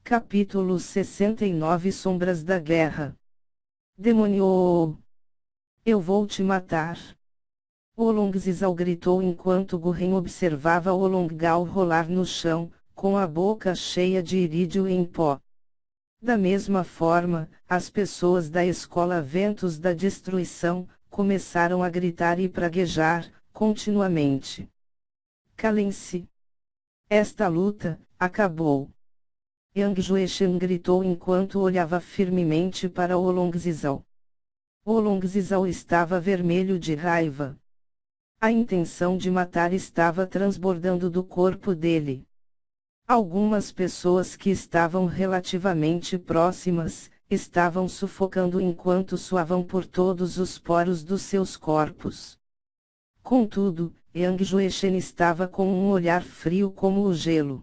Capítulo 69 Sombras da Guerra. Demônio! Eu vou te matar! Olongzizal gritou enquanto Gurren observava Olonggal rolar no chão, com a boca cheia de irídio em pó. Da mesma forma, as pessoas da escola Ventos da Destruição começaram a gritar e praguejar, continuamente. Calem-se! Esta luta acabou! Yang Jueshen gritou enquanto olhava firmemente para Olongzizal. Olongzizal estava vermelho de raiva. A intenção de matar estava transbordando do corpo dele. Algumas pessoas que estavam relativamente próximas, estavam sufocando enquanto suavam por todos os poros dos seus corpos. Contudo, Yang Jueshen estava com um olhar frio como o gelo.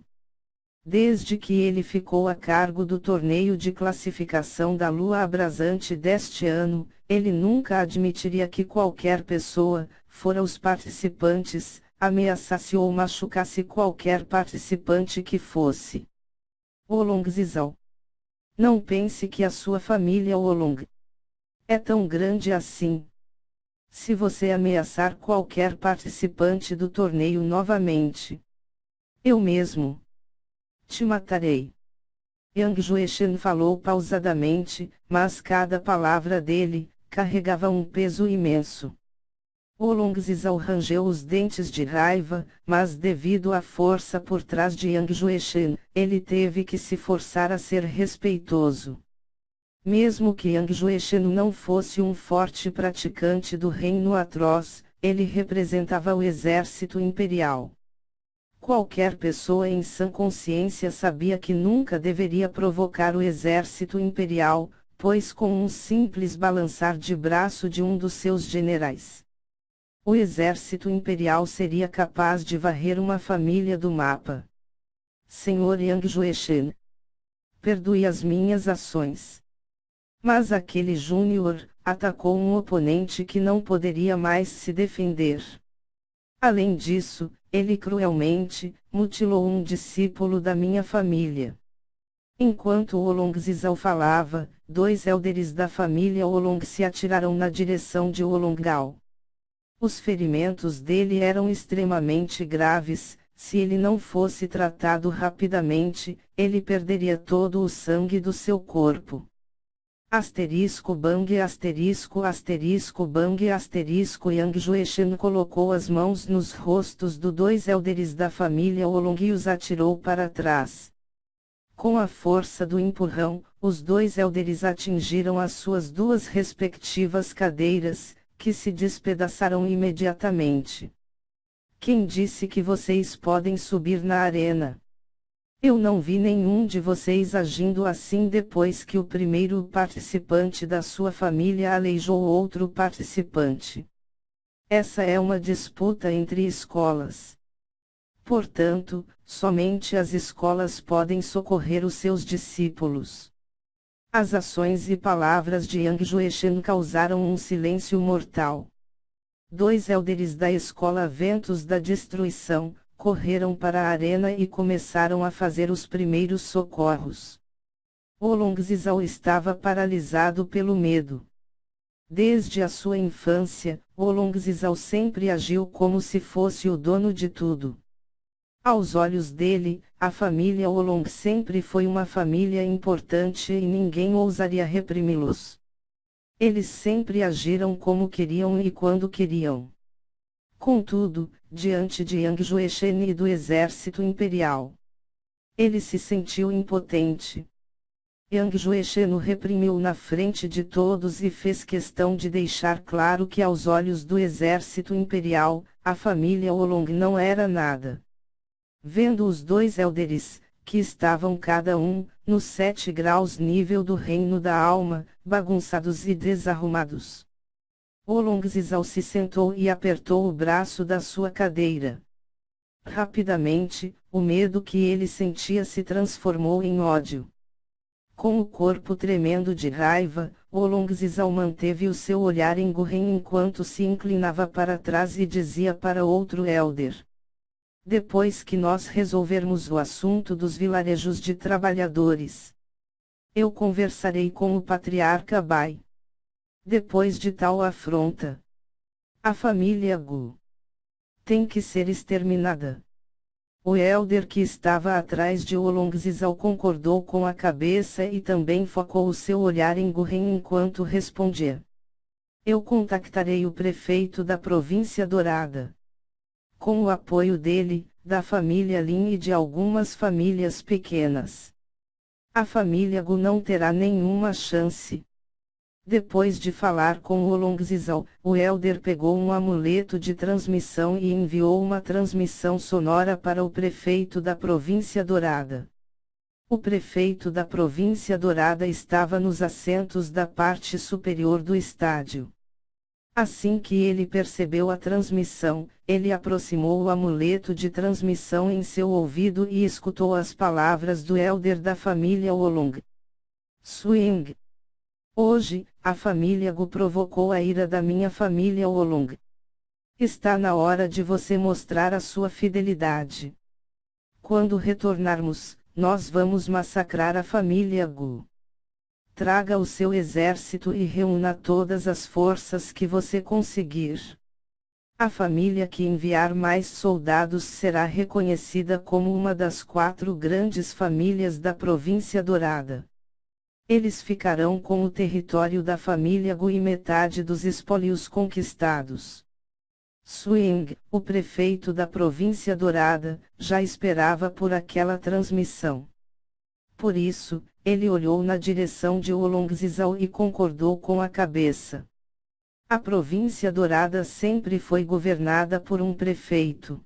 Desde que ele ficou a cargo do torneio de classificação da Lua Abrasante deste ano, ele nunca admitiria que qualquer pessoa, fora os participantes, ameaçasse ou machucasse qualquer participante que fosse. Olongzizal. Não pense que a sua família Olong é tão grande assim. Se você ameaçar qualquer participante do torneio novamente, eu mesmo te matarei. Yang Jueshen falou pausadamente, mas cada palavra dele carregava um peso imenso. Olongzizal rangeu os dentes de raiva, mas devido à força por trás de Yang Jueshen, ele teve que se forçar a ser respeitoso. Mesmo que Yang Jueshen não fosse um forte praticante do reino atroz, ele representava o exército imperial. Qualquer pessoa em sã consciência sabia que nunca deveria provocar o exército imperial, pois com um simples balançar de braço de um dos seus generais, o exército imperial seria capaz de varrer uma família do mapa. Senhor Yang Jueshen, perdoe as minhas ações. Mas aquele júnior atacou um oponente que não poderia mais se defender. Além disso, ele cruelmente mutilou um discípulo da minha família. Enquanto Olongzizal falava, 2 élderes da família Olong se atiraram na direção de Olonggal. Os ferimentos dele eram extremamente graves. Se ele não fosse tratado rapidamente, ele perderia todo o sangue do seu corpo. Bang Yang Jueshen colocou as mãos nos rostos dos 2 élderes da família Olong e os atirou para trás. Com a força do empurrão, os 2 élderes atingiram as suas 2 respectivas cadeiras, que se despedaçaram imediatamente. Quem disse que vocês podem subir na arena? Eu não vi nenhum de vocês agindo assim depois que o primeiro participante da sua família aleijou outro participante. Essa é uma disputa entre escolas. Portanto, somente as escolas podem socorrer os seus discípulos. As ações e palavras de Yang Jueshen causaram um silêncio mortal. 2 élderes da escola Ventos da Destruição correram para a arena e começaram a fazer os primeiros socorros. Olongzizal estava paralisado pelo medo. Desde a sua infância, Olongzizal sempre agiu como se fosse o dono de tudo. Aos olhos dele, a família Olong sempre foi uma família importante e ninguém ousaria reprimi-los. Eles sempre agiram como queriam e quando queriam. Contudo, diante de Yang Jueshen e do exército imperial, ele se sentiu impotente. Yang Jueshen o reprimiu na frente de todos e fez questão de deixar claro que aos olhos do exército imperial, a família Olong não era nada. Vendo os 2 élderes, que estavam cada um, nos 7 graus nível do reino da alma, bagunçados e desarrumados, Olongzizal se sentou e apertou o braço da sua cadeira. Rapidamente, o medo que ele sentia se transformou em ódio. Com o corpo tremendo de raiva, Olongzizal manteve o seu olhar em Gurren enquanto se inclinava para trás e dizia para outro élder: Depois que nós resolvermos o assunto dos vilarejos de trabalhadores, eu conversarei com o patriarca Bai. Depois de tal afronta, a família Gu tem que ser exterminada. O elder que estava atrás de Olongzizal concordou com a cabeça e também focou o seu olhar em Gurren enquanto respondia. Eu contactarei o prefeito da província Dourada. Com o apoio dele, da família Lin e de algumas famílias pequenas, a família Gu não terá nenhuma chance. Depois de falar com Olongzizal, o elder pegou um amuleto de transmissão e enviou uma transmissão sonora para o prefeito da província Dourada. O prefeito da província Dourada estava nos assentos da parte superior do estádio. Assim que ele percebeu a transmissão, ele aproximou o amuleto de transmissão em seu ouvido e escutou as palavras do elder da família Olong. Swing. Hoje, a família Gu provocou a ira da minha família Olong. Está na hora de você mostrar a sua fidelidade. Quando retornarmos, nós vamos massacrar a família Gu. Traga o seu exército e reúna todas as forças que você conseguir. A família que enviar mais soldados será reconhecida como uma das 4 grandes famílias da província Dourada. Eles ficarão com o território da família Gu e metade dos espólios conquistados. Swing, o prefeito da província Dourada, já esperava por aquela transmissão. Por isso, ele olhou na direção de Olongzizal e concordou com a cabeça. A província Dourada sempre foi governada por um prefeito.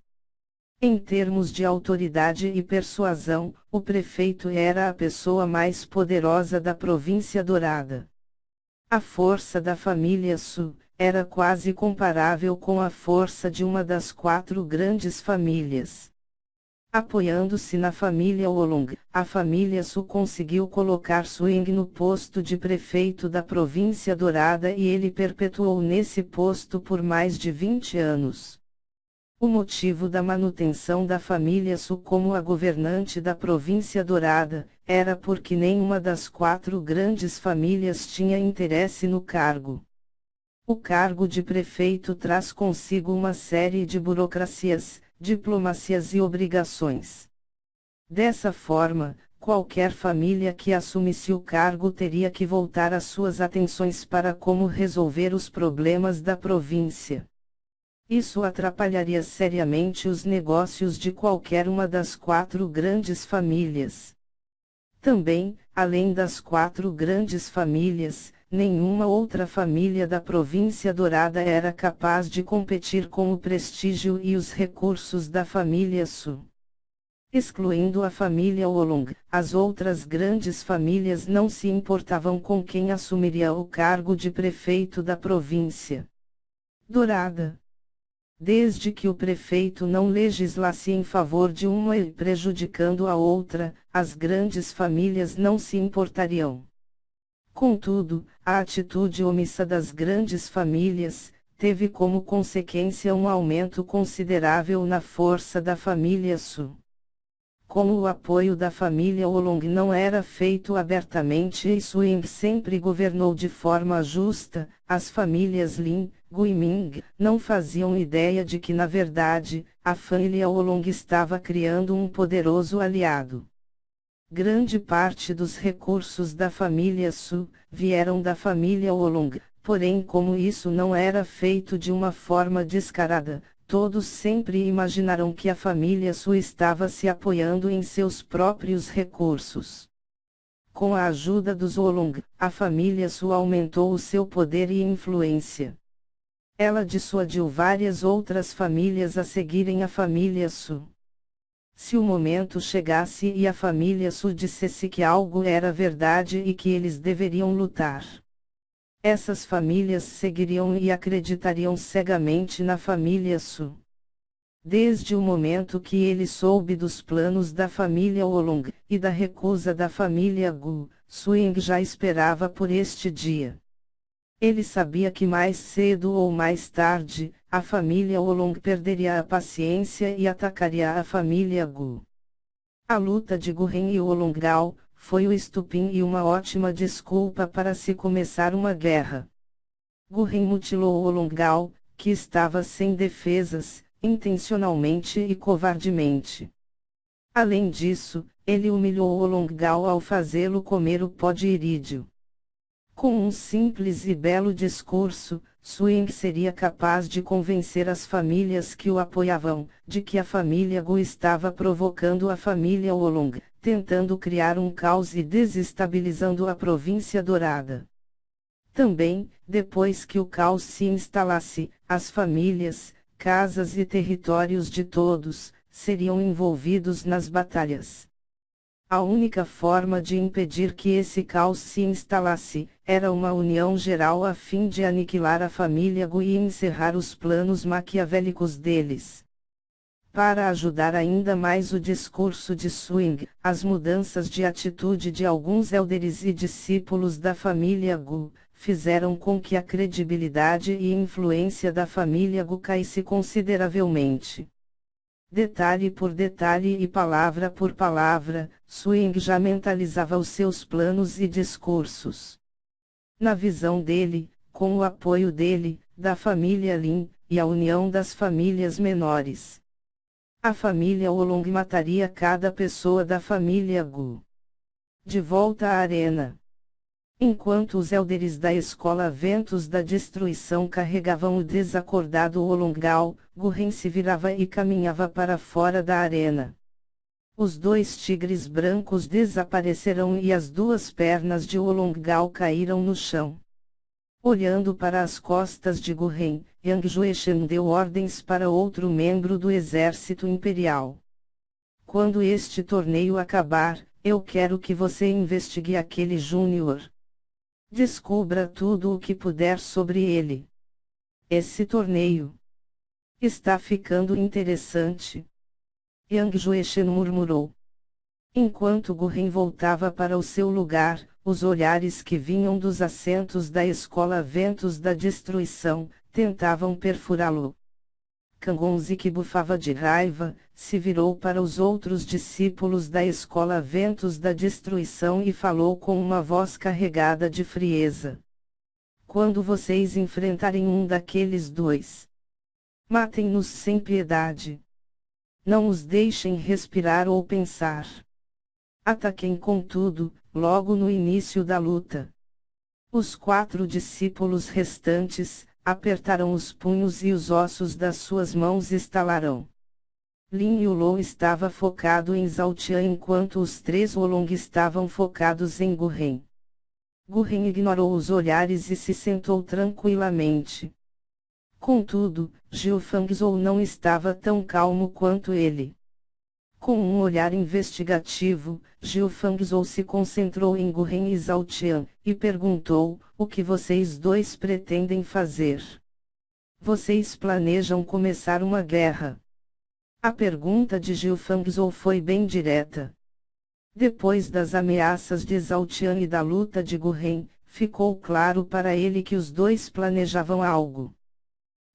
Em termos de autoridade e persuasão, o prefeito era a pessoa mais poderosa da província Dourada. A força da família Su era quase comparável com a força de uma das 4 grandes famílias. Apoiando-se na família Olong, a família Su conseguiu colocar Swing no posto de prefeito da província Dourada e ele perpetuou nesse posto por mais de 20 anos. O motivo da manutenção da família Su como a governante da província Dourada, era porque nenhuma das 4 grandes famílias tinha interesse no cargo. O cargo de prefeito traz consigo uma série de burocracias, diplomacias e obrigações. Dessa forma, qualquer família que assumisse o cargo teria que voltar as suas atenções para como resolver os problemas da província. Isso atrapalharia seriamente os negócios de qualquer uma das 4 grandes famílias. Também, além das 4 grandes famílias, nenhuma outra família da província Dourada era capaz de competir com o prestígio e os recursos da família Su. Excluindo a família Olong, as outras grandes famílias não se importavam com quem assumiria o cargo de prefeito da província Dourada. Desde que o prefeito não legislasse em favor de uma e prejudicando a outra, as grandes famílias não se importariam. Contudo, a atitude omissa das grandes famílias, teve como consequência um aumento considerável na força da família Su. Como o apoio da família Olong não era feito abertamente e Swing sempre governou de forma justa, as famílias Lin, Gu e Ming não faziam ideia de que na verdade, a família Olong estava criando um poderoso aliado. Grande parte dos recursos da família Su vieram da família Olong, porém como isso não era feito de uma forma descarada, todos sempre imaginaram que a família Su estava se apoiando em seus próprios recursos. Com a ajuda dos Olong, a família Su aumentou o seu poder e influência. Ela dissuadiu várias outras famílias a seguirem a família Su. Se o momento chegasse e a família Su dissesse que algo era verdade e que eles deveriam lutar, essas famílias seguiriam e acreditariam cegamente na família Su. Desde o momento que ele soube dos planos da família Olong, e da recusa da família Gu, Swing já esperava por este dia. Ele sabia que mais cedo ou mais tarde, a família Olong perderia a paciência e atacaria a família Gu. A luta de Gurren e Olongao foi o estupim e uma ótima desculpa para se começar uma guerra. Gurren mutilou Olongao, que estava sem defesas, intencionalmente e covardemente. Além disso, ele humilhou Olongao ao fazê-lo comer o pó de irídio. Com um simples e belo discurso, Suing seria capaz de convencer as famílias que o apoiavam, de que a família Gu estava provocando a família Olong, tentando criar um caos e desestabilizando a província dourada. Também, depois que o caos se instalasse, as famílias, casas e territórios de todos, seriam envolvidos nas batalhas. A única forma de impedir que esse caos se instalasse, era uma união geral a fim de aniquilar a família Gu e encerrar os planos maquiavélicos deles. Para ajudar ainda mais o discurso de Suing, as mudanças de atitude de alguns élderes e discípulos da família Gu, fizeram com que a credibilidade e influência da família Gu caísse consideravelmente. Detalhe por detalhe e palavra por palavra, Suing já mentalizava os seus planos e discursos. Na visão dele, com o apoio dele, da família Lin, e a união das famílias menores, a família Olong mataria cada pessoa da família Gu. De volta à arena. Enquanto os élderes da escola Ventos da Destruição carregavam o desacordado Olongao, Gurren se virava e caminhava para fora da arena. Os dois tigres brancos desapareceram e as duas pernas de Olongao caíram no chão. Olhando para as costas de Gurren, Yang Jueshen deu ordens para outro membro do exército imperial. Quando este torneio acabar, eu quero que você investigue aquele Júnior. Descubra tudo o que puder sobre ele. Esse torneio está ficando interessante. Yang Jueshen murmurou. Enquanto Gurren voltava para o seu lugar, os olhares que vinham dos assentos da escola Ventos da Destruição, tentavam perfurá-lo. Kangonzi, que bufava de raiva, se virou para os outros discípulos da escola Ventos da Destruição e falou com uma voz carregada de frieza. Quando vocês enfrentarem um daqueles dois, matem-nos sem piedade. Não os deixem respirar ou pensar. Ataquem com tudo, logo no início da luta. Os 4 discípulos restantes apertaram os punhos e os ossos das suas mãos estalaram. Lin Yulou estava focado em Zhao Tian enquanto os 3 Olong estavam focados em Gurren. Gurren ignorou os olhares e se sentou tranquilamente. Contudo, Jiu Fangzhou não estava tão calmo quanto ele. Com um olhar investigativo, Jiu Fangzhou se concentrou em Gurren e Zhao Tian, e perguntou: o que vocês dois pretendem fazer? Vocês planejam começar uma guerra? A pergunta de Jiu Fangzhou foi bem direta. Depois das ameaças de Zhao Tian e da luta de Gurren, ficou claro para ele que os dois planejavam algo.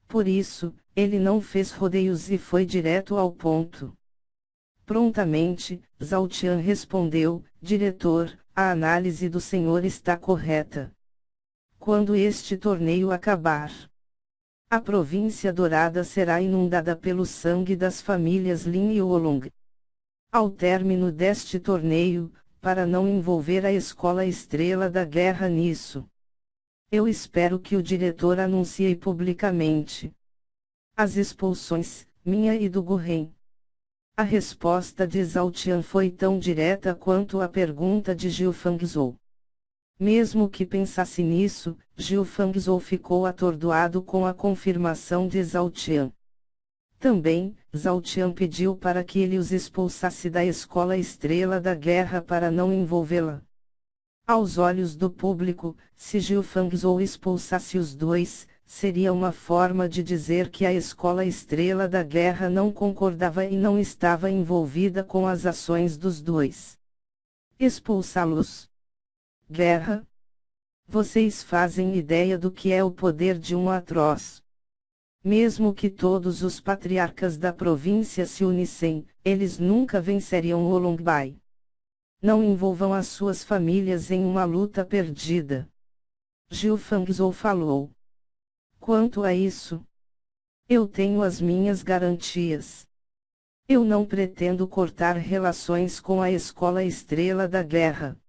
Por isso, ele não fez rodeios e foi direto ao ponto. Prontamente, Zhao Tian respondeu: diretor, a análise do senhor está correta. Quando este torneio acabar, a província dourada será inundada pelo sangue das famílias Lin e Olong. Ao término deste torneio, para não envolver a escola Estrela da Guerra nisso, eu espero que o diretor anuncie publicamente as expulsões, minha e do Gurren. A resposta de Zhao Tian foi tão direta quanto a pergunta de Jiu Fangzhou. Mesmo que pensasse nisso, Jiu Fangzhou ficou atordoado com a confirmação de Zhao Tian. Também, Zhao Tian pediu para que ele os expulsasse da escola Estrela da Guerra para não envolvê-la. Aos olhos do público, se Jiu Fangzhou expulsasse os dois, seria uma forma de dizer que a escola Estrela da Guerra não concordava e não estava envolvida com as ações dos dois. Expulsá-los. Guerra? Vocês fazem ideia do que é o poder de um atroz Mesmo que todos os patriarcas da província se unissem, eles nunca venceriam Olongbai. Não envolvam as suas famílias em uma luta perdida. Jiu Fangzhou falou. Quanto a isso, eu tenho as minhas garantias. Eu não pretendo cortar relações com a Escola Estrela da Guerra.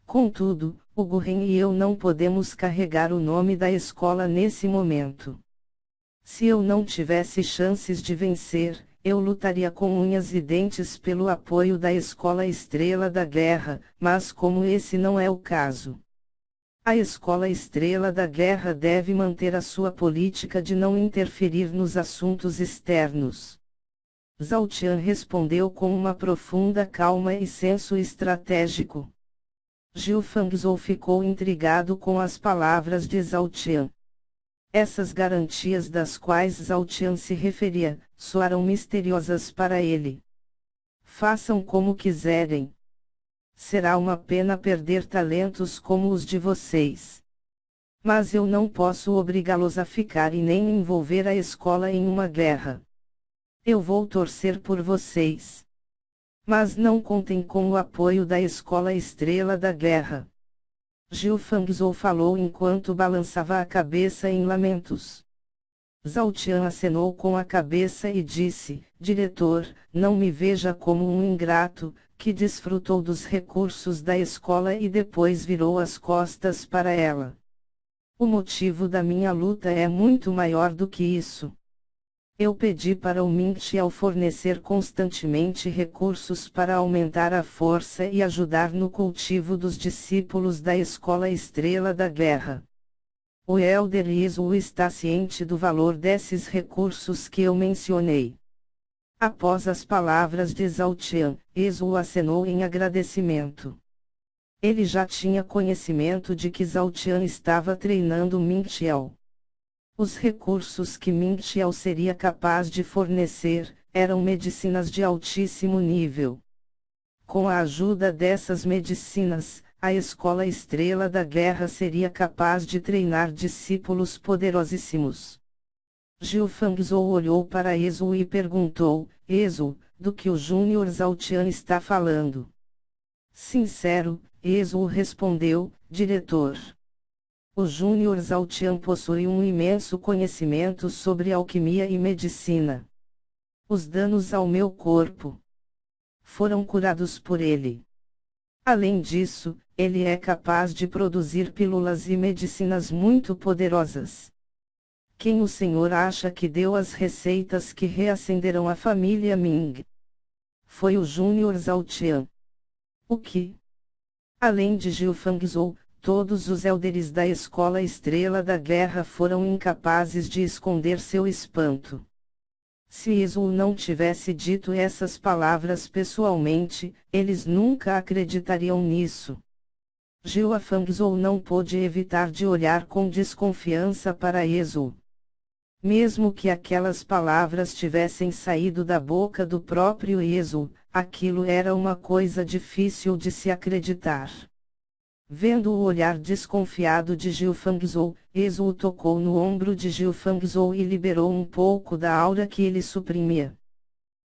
Contudo, o Gurren e eu não podemos carregar o nome da escola nesse momento. Se eu não tivesse chances de vencer, eu lutaria com unhas e dentes pelo apoio da Escola Estrela da Guerra, mas como esse não é o caso. A Escola Estrela da Guerra deve manter a sua política de não interferir nos assuntos externos. Zhao Tian respondeu com uma profunda calma e senso estratégico. Jiu Fangzhou ficou intrigado com as palavras de Zhao Tian. Essas garantias das quais Zhao Tian se referia, soaram misteriosas para ele. Façam como quiserem. Será uma pena perder talentos como os de vocês. Mas eu não posso obrigá-los a ficar e nem envolver a escola em uma guerra. Eu vou torcer por vocês. Mas não contem com o apoio da Escola Estrela da Guerra. Jiu Fangzhou falou enquanto balançava a cabeça em lamentos. Zhao Tian acenou com a cabeça e disse, diretor, não me veja como um ingrato, que desfrutou dos recursos da escola e depois virou as costas para ela. O motivo da minha luta é muito maior do que isso. Eu pedi para o Ming Xiao fornecer constantemente recursos para aumentar a força e ajudar no cultivo dos discípulos da Escola Estrela da Guerra. O Elder Izu está ciente do valor desses recursos que eu mencionei. Após as palavras de Zhao Tian, Izu acenou em agradecimento. Ele já tinha conhecimento de que Zhao Tian estava treinando Ming Xiao. Os recursos que Ming Xiao seria capaz de fornecer, eram medicinas de altíssimo nível. Com a ajuda dessas medicinas, a Escola Estrela da Guerra seria capaz de treinar discípulos poderosíssimos. Jiu Fangzhou olhou para Izu e perguntou, Izu, do que o Júnior Zhao Tian está falando? Sincero, Izu respondeu, diretor. O Júnior Zhao Tian possui um imenso conhecimento sobre alquimia e medicina. Os danos ao meu corpo foram curados por ele. Além disso, ele é capaz de produzir pílulas e medicinas muito poderosas. Quem o senhor acha que deu as receitas que reacenderam a família Ming? Foi o Júnior Zhao Tian. O que? Além de Jiu Fangzhou, todos os élderes da Escola Estrela da Guerra foram incapazes de esconder seu espanto. Se Izu não tivesse dito essas palavras pessoalmente, eles nunca acreditariam nisso. Jiu Fangzhou não pôde evitar de olhar com desconfiança para Izu. Mesmo que aquelas palavras tivessem saído da boca do próprio Izu, aquilo era uma coisa difícil de se acreditar. Vendo o olhar desconfiado de Jiu Fangzhou, Izu tocou no ombro de Jiu Fangzhou e liberou um pouco da aura que ele suprimia.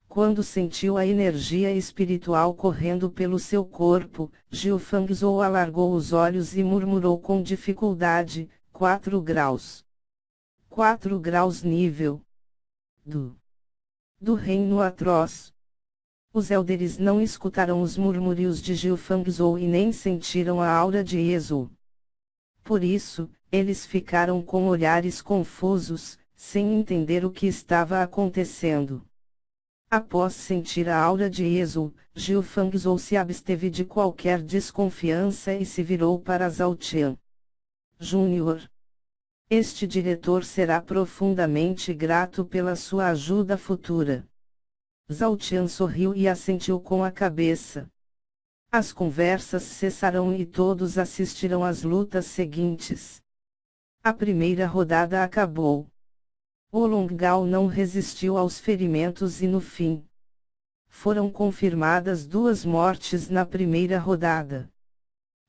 Quando sentiu a energia espiritual correndo pelo seu corpo, Jiu Fangzhou alargou os olhos e murmurou com dificuldade, 4 graus. 4 graus nível do reino atroz. Os élderes não escutaram os murmúrios de Jiu Fangzhou e nem sentiram a aura de Izu. Por isso, eles ficaram com olhares confusos, sem entender o que estava acontecendo. Após sentir a aura de Izu, Jiu Fangzhou se absteve de qualquer desconfiança e se virou para Zhao Tian. Júnior. Este diretor será profundamente grato pela sua ajuda futura. Zhao Tian sorriu e assentiu com a cabeça. As conversas cessaram e todos assistiram às lutas seguintes. A primeira rodada acabou. Olongao não resistiu aos ferimentos e no fim foram confirmadas 2 mortes na primeira rodada.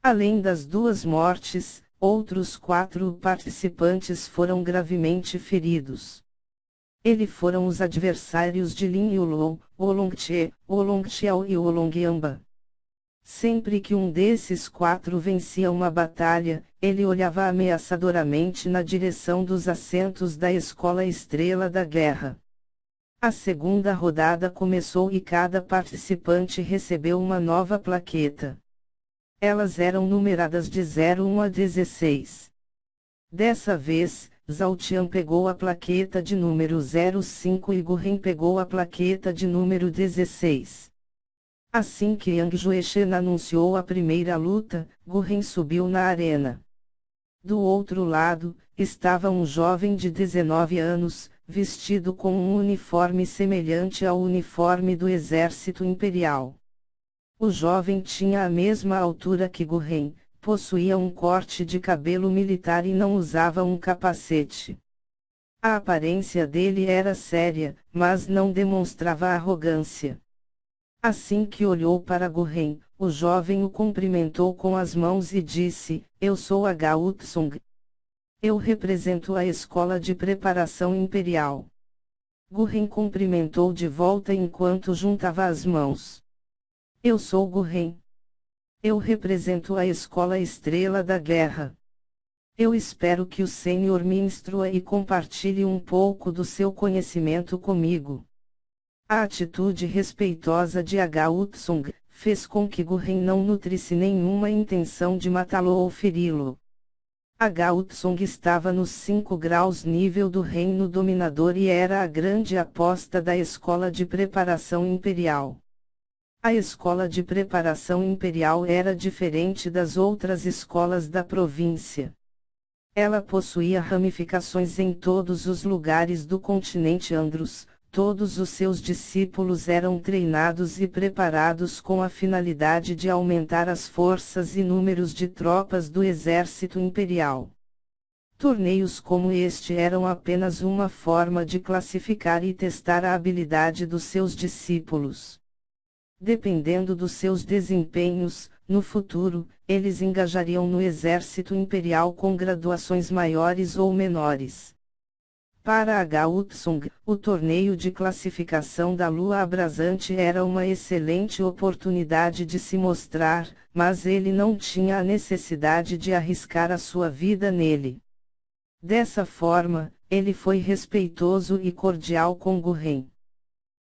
Além das 2 mortes, outros 4 participantes foram gravemente feridos. Ele foram os adversários de Lin Yulong, Oolong-che, Oolong Xiao e Oolong Yamba. Sempre que um desses quatro vencia uma batalha, ele olhava ameaçadoramente na direção dos assentos da Escola Estrela da Guerra. A segunda rodada começou e cada participante recebeu uma nova plaqueta. Elas eram numeradas de 01 a 16. Dessa vez, Zhao Tian pegou a plaqueta de número 05 e Gu Ren pegou a plaqueta de número 16. Assim que Yang Jueshen anunciou a primeira luta, Gu Ren subiu na arena. Do outro lado, estava um jovem de 19 anos, vestido com um uniforme semelhante ao uniforme do Exército Imperial. O jovem tinha a mesma altura que Gu Ren, possuía um corte de cabelo militar e não usava um capacete. A aparência dele era séria, mas não demonstrava arrogância. Assim que olhou para Gu Ren, o jovem o cumprimentou com as mãos e disse: "Eu sou a Gao Tsung. Eu represento a Escola de Preparação Imperial." Gu Ren cumprimentou de volta enquanto juntava as mãos. "Eu sou Gu Ren. Eu represento a Escola Estrela da Guerra. Eu espero que o Senhor me instrua e compartilhe um pouco do seu conhecimento comigo." A atitude respeitosa de Gao Tsung fez com que Gu Ren não nutrisse nenhuma intenção de matá-lo ou feri-lo. Gao Tsung estava nos 5 graus nível do Reino Dominador e era a grande aposta da Escola de Preparação Imperial. A Escola de Preparação Imperial era diferente das outras escolas da província. Ela possuía ramificações em todos os lugares do continente Andros. Todos os seus discípulos eram treinados e preparados com a finalidade de aumentar as forças e números de tropas do exército imperial. Torneios como este eram apenas uma forma de classificar e testar a habilidade dos seus discípulos. Dependendo dos seus desempenhos, no futuro, eles engajariam no exército imperial com graduações maiores ou menores. Para Gao Tsung, o torneio de classificação da Lua Abrasante era uma excelente oportunidade de se mostrar, mas ele não tinha a necessidade de arriscar a sua vida nele. Dessa forma, ele foi respeitoso e cordial com Gu Ren.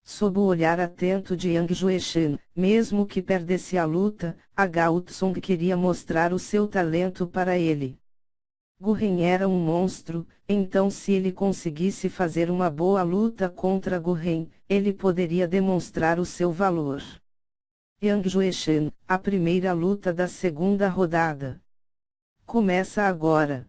Sob o olhar atento de Yang Jueshen, mesmo que perdesse a luta, Gao Tsung queria mostrar o seu talento para ele. Gu Ren era um monstro, então se ele conseguisse fazer uma boa luta contra Gu Ren, ele poderia demonstrar o seu valor. Yang Jueshen, a primeira luta da segunda rodada. Começa agora.